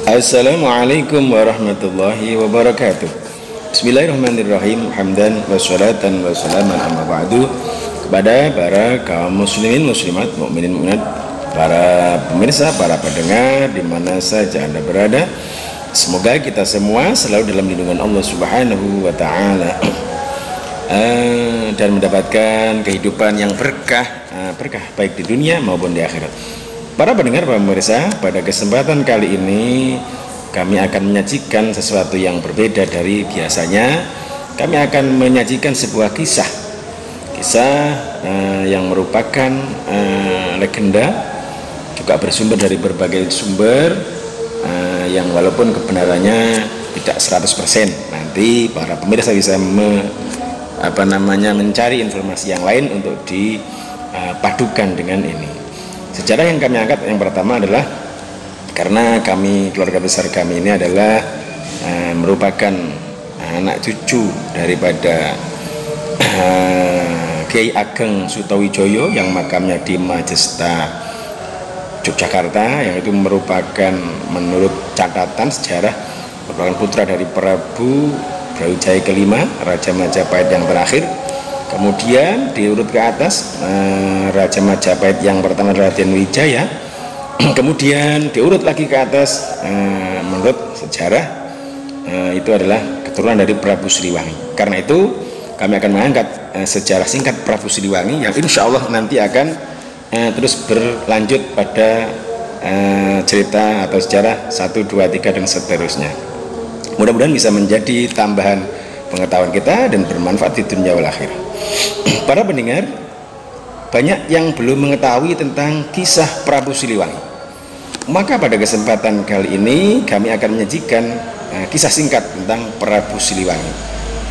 Assalamualaikum warahmatullahi wabarakatuh. Bismillahirrahmanirrahim. Hamdan wa salatan wa salaman amma ba'du. Kepada para kaum muslimin muslimat, mukminin mukminat, para pemirsa, para pendengar di mana saja Anda berada, semoga kita semua selalu dalam lindungan Allah Subhanahu wa taala dan mendapatkan kehidupan yang berkah baik di dunia maupun di akhirat. Para pendengar, para pemirsa, pada kesempatan kali ini kami akan menyajikan sesuatu yang berbeda dari biasanya. Kami akan menyajikan sebuah kisah yang merupakan legenda, juga bersumber dari berbagai sumber yang walaupun kebenarannya tidak 100%. Nanti para pemirsa bisa mencari informasi yang lain untuk dipadukan dengan ini. Sejarah yang kami angkat yang pertama adalah karena keluarga besar kami ini adalah merupakan anak cucu daripada Kiai Ageng Sutawijoyo yang makamnya di Majesta, Yogyakarta, yang itu merupakan menurut catatan sejarah merupakan putra dari Prabu Brawijaya kelima, Raja Majapahit yang terakhir. Kemudian diurut ke atas Raja Majapahit yang pertama Raden Wijaya. Kemudian diurut lagi ke atas menurut sejarah itu adalah keturunan dari Prabu Siliwangi. Karena itu kami akan mengangkat sejarah singkat Prabu Siliwangi yang insya Allah nanti akan terus berlanjut pada cerita atau sejarah 1, 2, 3 dan seterusnya. Mudah-mudahan bisa menjadi tambahan pengetahuan kita dan bermanfaat di dunia wal akhirah. Para pendengar, banyak yang belum mengetahui tentang kisah Prabu Siliwangi. Maka pada kesempatan kali ini kami akan menyajikan kisah singkat tentang Prabu Siliwangi,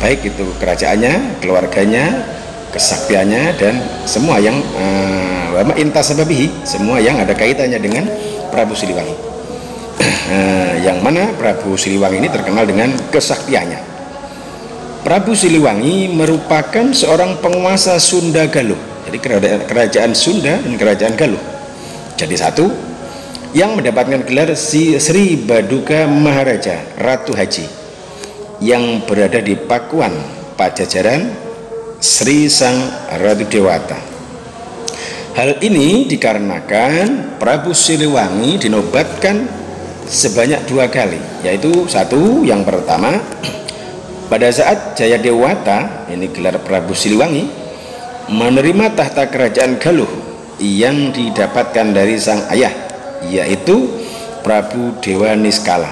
baik itu kerajaannya, keluarganya, kesaktiannya, dan semua yang semua yang ada kaitannya dengan Prabu Siliwangi. Yang mana Prabu Siliwangi ini terkenal dengan kesaktiannya. Prabu Siliwangi merupakan seorang penguasa Sunda Galuh. Jadi kerajaan Sunda dan kerajaan Galuh jadi satu, yang mendapatkan gelar Sri Baduga Maharaja Ratu Haji yang berada di Pakuan, Pajajaran, Sri Sang Ratu Dewata. Hal ini dikarenakan Prabu Siliwangi dinobatkan sebanyak 2 kali, yaitu satu, yang pertama pada saat Jayadewata, ini gelar Prabu Siliwangi, menerima tahta kerajaan Galuh yang didapatkan dari sang ayah, yaitu Prabu Dewa Niskala.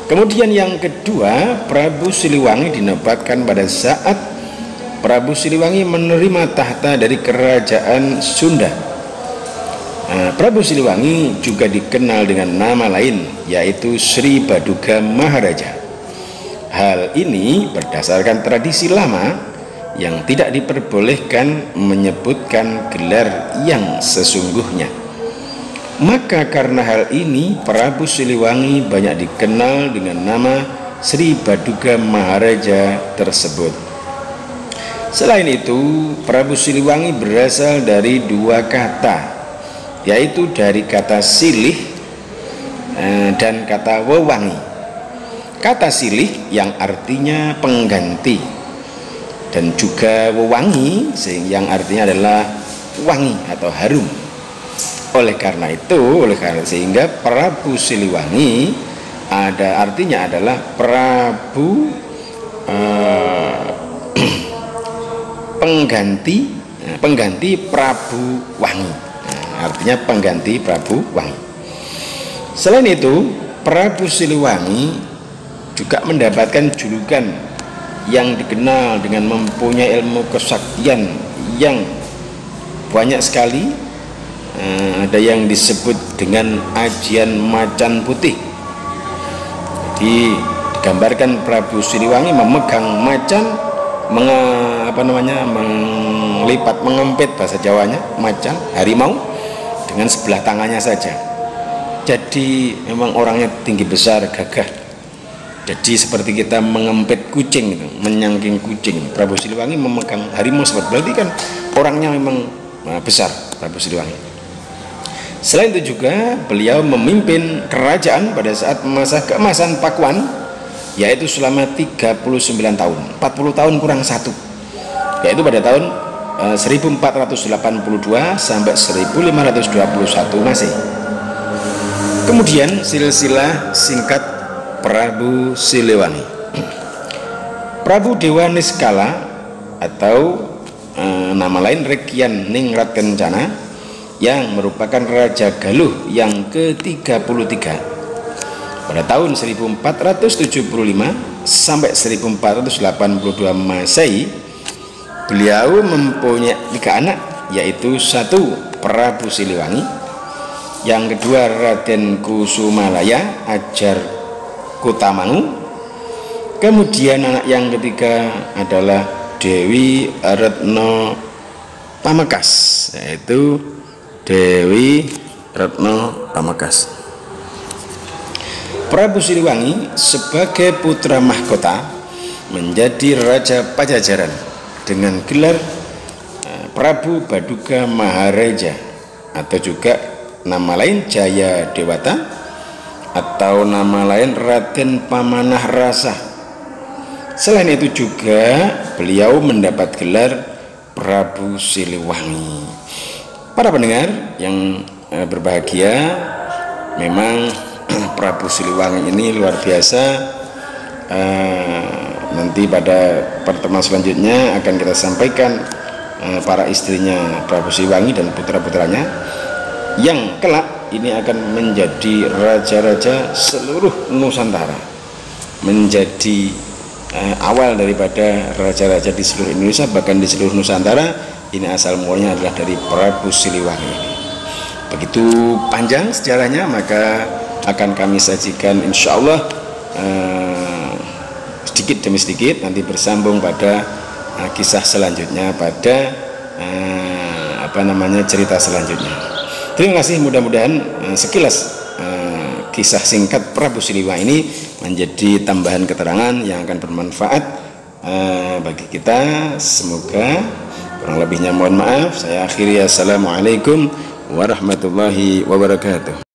Kemudian yang kedua, Prabu Siliwangi dinobatkan pada saat Prabu Siliwangi menerima tahta dari kerajaan Sunda. Prabu Siliwangi juga dikenal dengan nama lain, yaitu Sri Baduga Maharaja. Hal ini berdasarkan tradisi lama yang tidak diperbolehkan menyebutkan gelar yang sesungguhnya. Maka karena hal ini Prabu Siliwangi banyak dikenal dengan nama Sri Baduga Maharaja tersebut. Selain itu, Prabu Siliwangi berasal dari 2 kata, yaitu dari kata silih dan kata wewangi. Kata silih yang artinya pengganti, dan juga wewangi yang artinya adalah wangi atau harum. Oleh karena sehingga Prabu Siliwangi artinya adalah Prabu pengganti Prabu Wangi. Artinya pengganti Prabu Wangi. Selain itu, Prabu Siliwangi juga mendapatkan julukan yang dikenal dengan mempunyai ilmu kesaktian yang banyak sekali. Ada yang disebut dengan ajian macan putih. Jadi digambarkan Prabu Siliwangi memegang macan, mengempit bahasa Jawanya, macan, harimau, dengan sebelah tangannya saja. Jadi memang orangnya tinggi besar, gagah. Jadi seperti kita mengempit kucing, menyangking kucing. Prabu Siliwangi memegang harimau, berarti kan orangnya memang besar Prabu Siliwangi. Selain itu juga beliau memimpin kerajaan pada saat masa keemasan Pakuan, yaitu selama 39 tahun, 40 tahun kurang satu, yaitu pada tahun 1482 sampai 1521 Masehi. Kemudian silsilah singkat Prabu Siliwangi. Prabu Dewa Niskala atau nama lain Rekyan Ningrat Kencana, yang merupakan Raja Galuh yang ke-33 pada tahun 1475 sampai 1482 Masehi. Beliau mempunyai 3 anak, yaitu 1 Prabu Siliwangi, yang kedua Raden Kusumalaya Ajar Kutamangu, kemudian anak yang ketiga adalah Dewi Retno Pamekasan, yaitu Dewi Retno Pamekasan. Prabu Siliwangi sebagai putra mahkota menjadi Raja Pajajaran dengan gelar Prabu Baduga Maharaja, atau juga nama lain Jaya Dewata, atau nama lain Raden Pamanah Rasa. Selain itu juga beliau mendapat gelar Prabu Siliwangi. Para pendengar yang berbahagia, memang Prabu Siliwangi ini luar biasa. Nanti pada pertemuan selanjutnya akan kita sampaikan para istrinya Prabu Siliwangi dan putra-putranya yang kelak ini akan menjadi raja-raja seluruh Nusantara, menjadi awal daripada raja-raja di seluruh Indonesia, bahkan di seluruh Nusantara. Ini asal mulanya adalah dari Prabu Siliwangi. Begitu panjang sejarahnya, maka akan kami sajikan insya Allah sedikit demi sedikit, nanti bersambung pada kisah selanjutnya, pada cerita selanjutnya. Terima kasih, mudah-mudahan sekilas kisah singkat Prabu Siliwangi ini menjadi tambahan keterangan yang akan bermanfaat bagi kita. Semoga, kurang lebihnya mohon maaf. Saya akhiri, assalamualaikum warahmatullahi wabarakatuh.